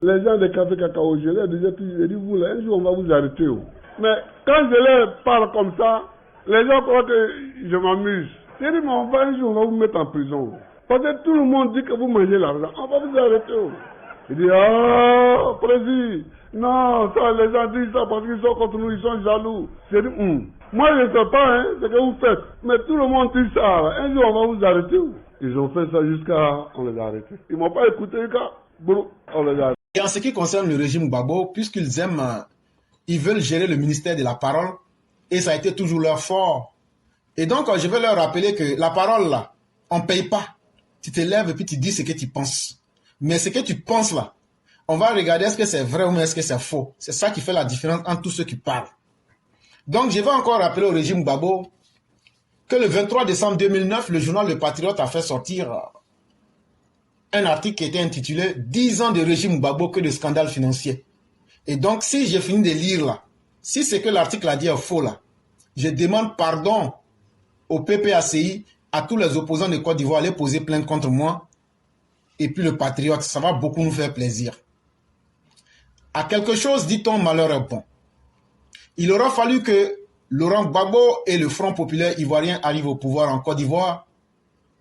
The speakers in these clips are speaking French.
Les gens des cafés cacao, je leur disais toujours, je dis, vous là, un jour on va vous arrêter. Oh. Mais quand je leur parle comme ça, les gens croient que je m'amuse. Je dis, mais on va un jour, on va vous mettre en prison. Parce que tout le monde dit que vous mangez l'argent, on va vous arrêter. Oh. Je dis, ah, président, non, ça, les gens disent ça parce qu'ils sont contre nous, ils sont jaloux. Je dis, moi je ne sais pas hein, ce que vous faites, mais tout le monde dit ça. Un jour, on va vous arrêter. Oh. Ils ont fait ça jusqu'à, on les a arrêtés. Ils ne m'ont pas écouté, on les a arrêtés. Et en ce qui concerne le régime Gbagbo, puisqu'ils aiment, ils veulent gérer le ministère de la parole, et ça a été toujours leur fort. Et donc, je vais leur rappeler que la parole, là, on ne paye pas. Tu te lèves et puis tu dis ce que tu penses. Mais ce que tu penses, là, on va regarder est-ce que c'est vrai ou est-ce que c'est faux. C'est ça qui fait la différence entre tous ceux qui parlent. Donc, je vais encore rappeler au régime Gbagbo que le 23 décembre 2009, le journal Le Patriote a fait sortir un article qui était intitulé « 10 ans de régime Gbagbo que de scandales financiers ». Et donc, si j'ai fini de lire là, si ce que l'article a dit est faux là, je demande pardon au PPACI, à tous les opposants de Côte d'Ivoire, aller poser plainte contre moi. Et puis le Patriote, ça va beaucoup nous faire plaisir. À quelque chose, dit-on, malheur est bon. Il aura fallu que Laurent Gbagbo et le Front populaire ivoirien arrivent au pouvoir en Côte d'Ivoire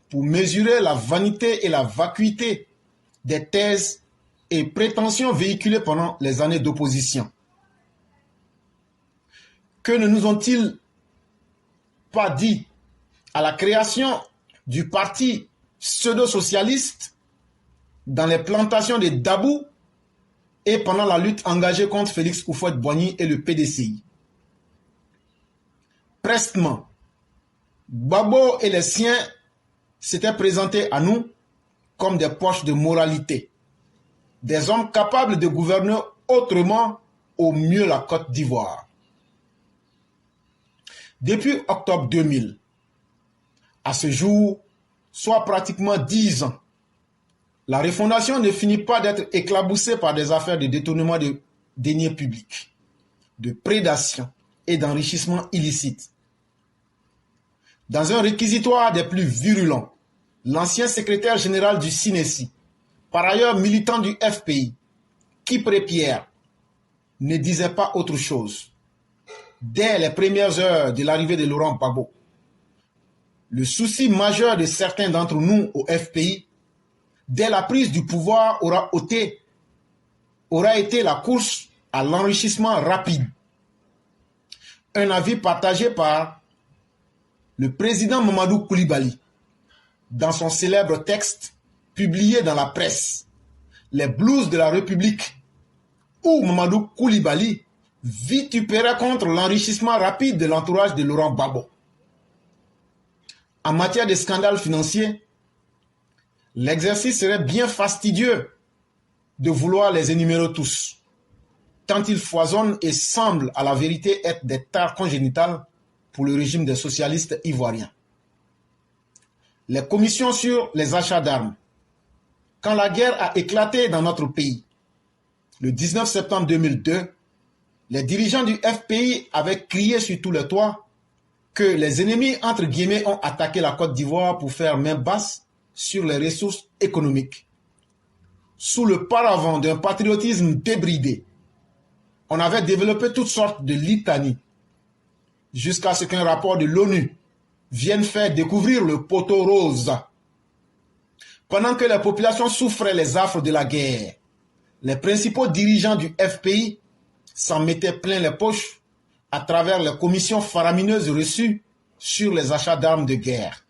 pour mesurer la vanité et la vacuité des thèses et prétentions véhiculées pendant les années d'opposition. Que ne nous ont-ils pas dit à la création du parti pseudo-socialiste dans les plantations de Dabou et pendant la lutte engagée contre Félix Houphouët-Boigny et le PDCI. Prestement, Gbagbo et les siens s'étaient présentés à nous comme des poches de moralité, des hommes capables de gouverner autrement au mieux la Côte d'Ivoire. Depuis octobre 2000, à ce jour, soit pratiquement 10 ans, la refondation ne finit pas d'être éclaboussée par des affaires de détournement de deniers publics, de prédation et d'enrichissement illicite. Dans un réquisitoire des plus virulents, l'ancien secrétaire général du CINESI, par ailleurs militant du FPI, Kipré Pierre, ne disait pas autre chose. Dès les premières heures de l'arrivée de Laurent Gbagbo, le souci majeur de certains d'entre nous au FPI, dès la prise du pouvoir, aura été la course à l'enrichissement rapide. Un avis partagé par le président Mamadou Koulibaly dans son célèbre texte publié dans la presse, Les blues de la République, où Mamadou Koulibaly vitupérait contre l'enrichissement rapide de l'entourage de Laurent Gbagbo. En matière de scandales financiers, l'exercice serait bien fastidieux de vouloir les énumérer tous, tant ils foisonnent et semblent à la vérité être des tares congénitales pour le régime des socialistes ivoiriens. Les commissions sur les achats d'armes. Quand la guerre a éclaté dans notre pays, le 19 septembre 2002, les dirigeants du FPI avaient crié sur tous les toits que les ennemis, entre guillemets, ont attaqué la Côte d'Ivoire pour faire main basse sur les ressources économiques. Sous le paravent d'un patriotisme débridé, on avait développé toutes sortes de litanies, jusqu'à ce qu'un rapport de l'ONU vienne faire découvrir le poteau rose. Pendant que la population souffrait les affres de la guerre, les principaux dirigeants du FPI s'en mettaient plein les poches à travers les commissions faramineuses reçues sur les achats d'armes de guerre.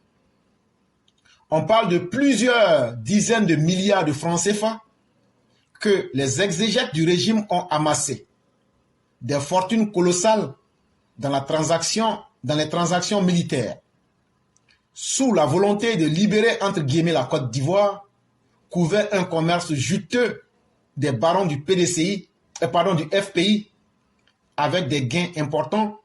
On parle de plusieurs dizaines de milliards de francs CFA que les exégètes du régime ont amassés. Des fortunes colossales dans les transactions militaires. Sous la volonté de libérer entre guillemets la Côte d'Ivoire, couvert un commerce juteux des barons du du FPI, avec des gains importants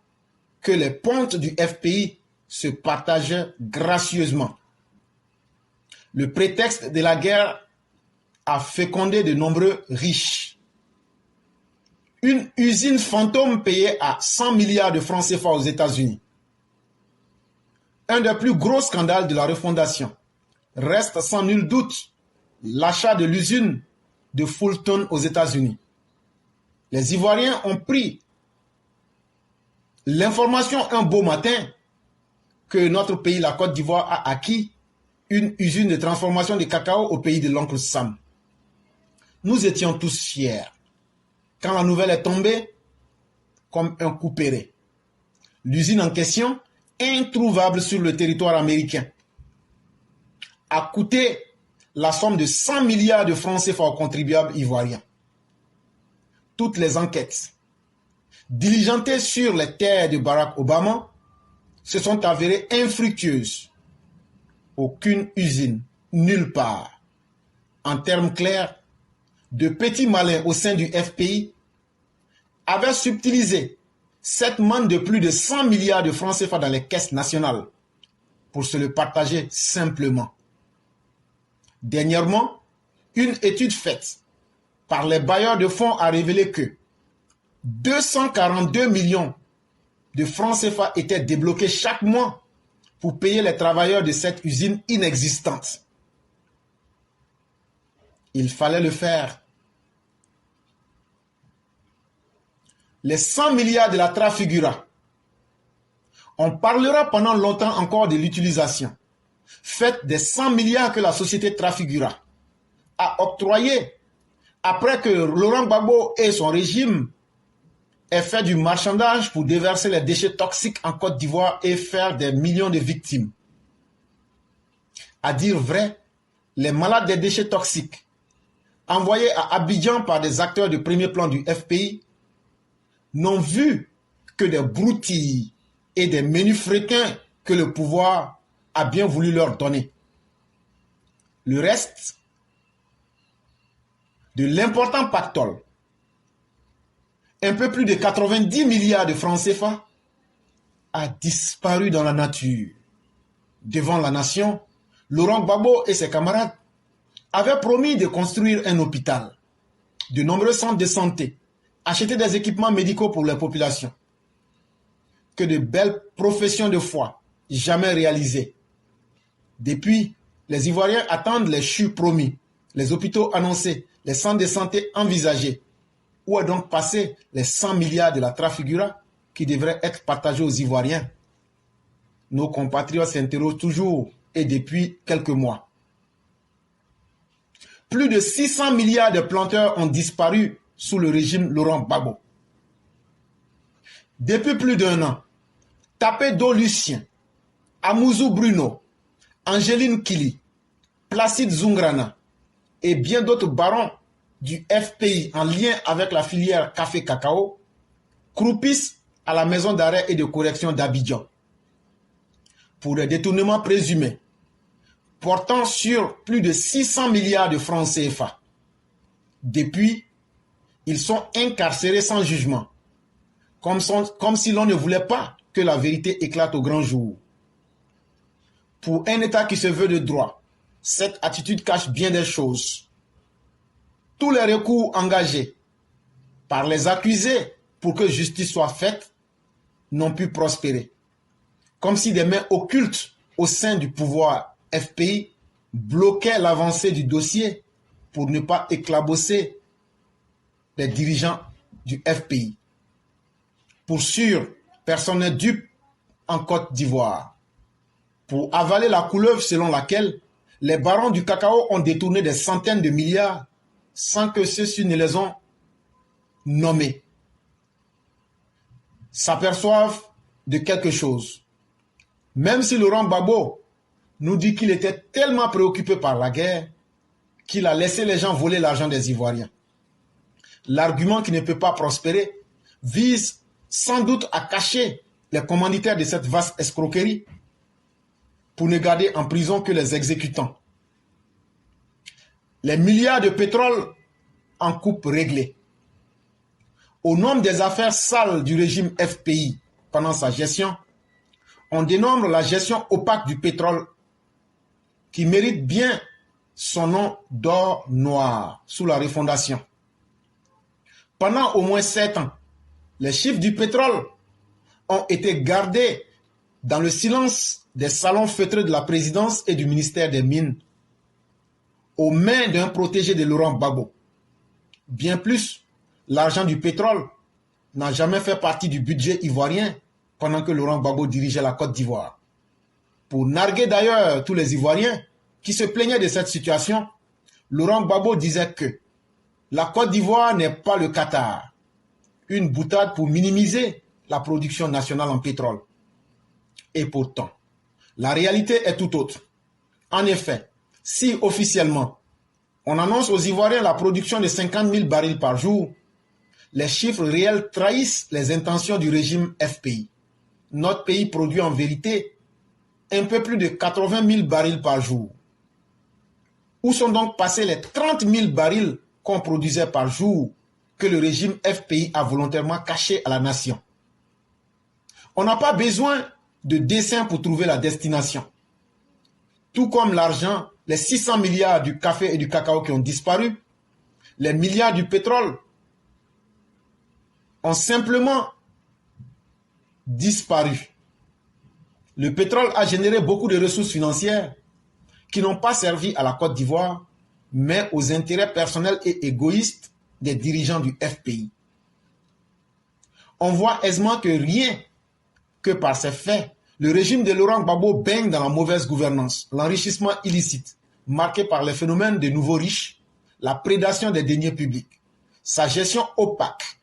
que les pontes du FPI se partageaient gracieusement. Le prétexte de la guerre a fécondé de nombreux riches. Une usine fantôme payée à 100 milliards de francs CFA aux États-Unis. Un des plus gros scandales de la refondation reste sans nul doute l'achat de l'usine de Fulton aux États-Unis. Les Ivoiriens ont pris l'information un beau matin que notre pays, la Côte d'Ivoire, a acquis une usine de transformation de cacao au pays de l'oncle Sam. Nous étions tous fiers. Quand la nouvelle est tombée, comme un coup péré. L'usine en question, introuvable sur le territoire américain, a coûté la somme de 100 milliards de francs CFA aux contribuables ivoiriens. Toutes les enquêtes diligentées sur les terres de Barack Obama se sont avérées infructueuses. Aucune usine, nulle part. En termes clairs, de petits malins au sein du FPI avaient subtilisé cette manne de plus de 100 milliards de francs CFA dans les caisses nationales pour se le partager simplement. Dernièrement, une étude faite par les bailleurs de fonds a révélé que 242 millions de francs CFA étaient débloqués chaque mois pour payer les travailleurs de cette usine inexistante. Il fallait le faire. Les 100 milliards de la Trafigura. On parlera pendant longtemps encore de l'utilisation faite des 100 milliards que la société Trafigura a octroyé après que Laurent Gbagbo et son régime aient fait du marchandage pour déverser les déchets toxiques en Côte d'Ivoire et faire des millions de victimes. À dire vrai, les malades des déchets toxiques envoyés à Abidjan par des acteurs de premier plan du FPI n'ont vu que des broutilles et des menus fréquents que le pouvoir a bien voulu leur donner. Le reste de l'important pactole, un peu plus de 90 milliards de francs CFA, a disparu dans la nature. Devant la nation, Laurent Gbagbo et ses camarades avaient promis de construire un hôpital, de nombreux centres de santé, acheter des équipements médicaux pour les populations. Que de belles professions de foi, jamais réalisées. Depuis, les Ivoiriens attendent les CHU promis, les hôpitaux annoncés, les centres de santé envisagés. Où est donc passé les 100 milliards de la Trafigura qui devraient être partagés aux Ivoiriens? Nos compatriotes s'interrogent toujours et depuis quelques mois. Plus de 600 milliards de planteurs ont disparu sous le régime Laurent Gbagbo. Depuis plus d'1 an, Tapé Do Lucien, Amouzou Bruno, Angéline Kili, Placide Zungrana et bien d'autres barons du FPI en lien avec la filière café-cacao croupissent à la maison d'arrêt et de correction d'Abidjan pour des détournements présumés portant sur plus de 600 milliards de francs CFA. Depuis, ils sont incarcérés sans jugement, comme si l'on ne voulait pas que la vérité éclate au grand jour. Pour un État qui se veut de droit, cette attitude cache bien des choses. Tous les recours engagés par les accusés pour que justice soit faite n'ont pu prospérer. Comme si des mains occultes au sein du pouvoir FPI bloquaient l'avancée du dossier pour ne pas éclabosser les dirigeants du FPI. Pour sûr, personne n'est dupe en Côte d'Ivoire. Pour avaler la couleuvre selon laquelle les barons du cacao ont détourné des centaines de milliards sans que ceux-ci ne les ont nommés, s'aperçoivent de quelque chose. Même si Laurent Gbagbo nous dit qu'il était tellement préoccupé par la guerre qu'il a laissé les gens voler l'argent des Ivoiriens. L'argument qui ne peut pas prospérer vise sans doute à cacher les commanditaires de cette vaste escroquerie pour ne garder en prison que les exécutants. Les milliards de pétrole en coupe réglée. Au nom des affaires sales du régime FPI pendant sa gestion, on dénombre la gestion opaque du pétrole qui mérite bien son nom d'or noir sous la refondation. Pendant au moins 7 ans, les chiffres du pétrole ont été gardés dans le silence des salons feutrés de la présidence et du ministère des Mines, aux mains d'un protégé de Laurent Gbagbo, Bien plus, l'argent du pétrole n'a jamais fait partie du budget ivoirien pendant que Laurent Gbagbo dirigeait la Côte d'Ivoire. Pour narguer d'ailleurs tous les Ivoiriens qui se plaignaient de cette situation, Laurent Gbagbo disait que la Côte d'Ivoire n'est pas le Qatar, une boutade pour minimiser la production nationale en pétrole. Et pourtant, la réalité est tout autre. En effet, si officiellement, on annonce aux Ivoiriens la production de 50 000 barils par jour, les chiffres réels trahissent les intentions du régime FPI. Notre pays produit en vérité un peu plus de 80 000 barils par jour. Où sont donc passés les 30 000 barils qu'on produisait par jour que le régime FPI a volontairement cachés à la nation? On n'a pas besoin de dessin pour trouver la destination. Tout comme l'argent, les 600 milliards du café et du cacao qui ont disparu, les milliards du pétrole ont simplement disparu. Le pétrole a généré beaucoup de ressources financières qui n'ont pas servi à la Côte d'Ivoire, mais aux intérêts personnels et égoïstes des dirigeants du FPI. On voit aisément que rien que par ces faits, le régime de Laurent Gbagbo baigne dans la mauvaise gouvernance, l'enrichissement illicite, marqué par les phénomènes des nouveaux riches, la prédation des deniers publics, sa gestion opaque,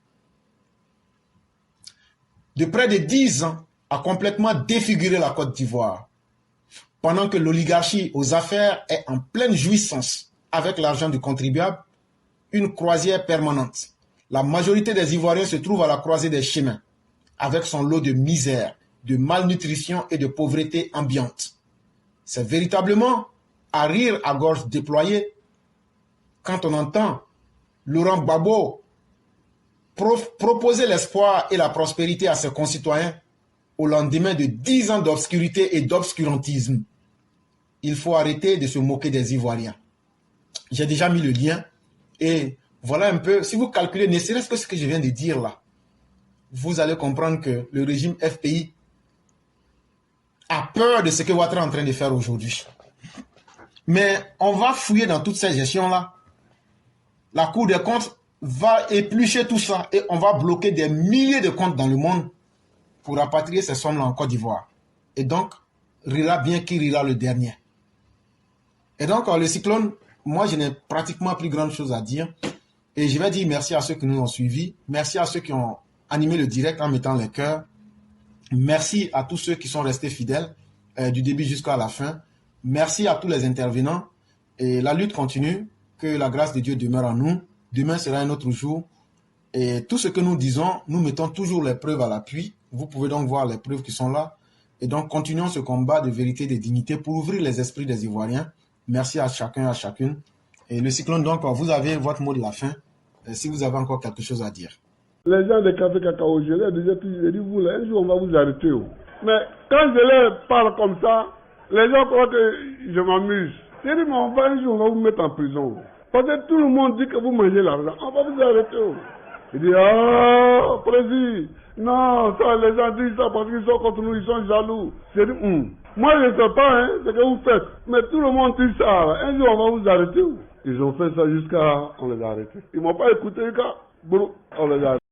de près de 10 ans, a complètement défiguré la Côte d'Ivoire, pendant que l'oligarchie aux affaires est en pleine jouissance avec l'argent du contribuable, une croisière permanente. La majorité des Ivoiriens se trouvent à la croisée des chemins, avec son lot de misère, de malnutrition et de pauvreté ambiante. C'est véritablement à rire à gorge déployée quand on entend Laurent Gbagbo proposer l'espoir et la prospérité à ses concitoyens au lendemain de 10 ans d'obscurité et d'obscurantisme. Il faut arrêter de se moquer des Ivoiriens. J'ai déjà mis le lien et voilà un peu, si vous calculez ne serait-ce que ce que je viens de dire là, vous allez comprendre que le régime FPI a peur de ce que Ouattara est en train de faire aujourd'hui. Mais on va fouiller dans toutes ces gestions-là. La Cour des comptes va éplucher tout ça et on va bloquer des milliers de comptes dans le monde pour rapatrier ces sommes-là en Côte d'Ivoire. Et donc, rira bien qui rira le dernier. Et donc, le cyclone, moi, je n'ai pratiquement plus grande chose à dire. Et je vais dire merci à ceux qui nous ont suivis. Merci à ceux qui ont animé le direct en mettant les cœurs. Merci à tous ceux qui sont restés fidèles du début jusqu'à la fin. Merci à tous les intervenants. Et la lutte continue. Que la grâce de Dieu demeure en nous. Demain sera un autre jour. Et tout ce que nous disons, nous mettons toujours les preuves à l'appui. Vous pouvez donc voir les preuves qui sont là. Et donc, continuons ce combat de vérité et de dignité pour ouvrir les esprits des Ivoiriens. Merci à chacun et à chacune. Et le cyclone, donc, vous avez votre mot de la fin. Si vous avez encore quelque chose à dire. Les gens des cafés cacao, je leur disais toujours, je dis, vous, là, un jour, on va vous arrêter. Mais quand je leur parle comme ça, les gens croient que je m'amuse. Je dis, mais on va un jour, on va vous mettre en prison. Parce que tout le monde dit que vous mangez l'argent. On va vous arrêter. Il dit, ah, président, non, ça, les gens disent ça parce qu'ils sont contre nous, ils sont jaloux. Je dis, moi, je ne sais pas hein, ce que vous faites. Mais tout le monde dit ça. Un jour, on va vous arrêter. Ils ont fait ça jusqu'à... On les a arrêtés. Ils ne m'ont pas écouté, on les a arrêtés.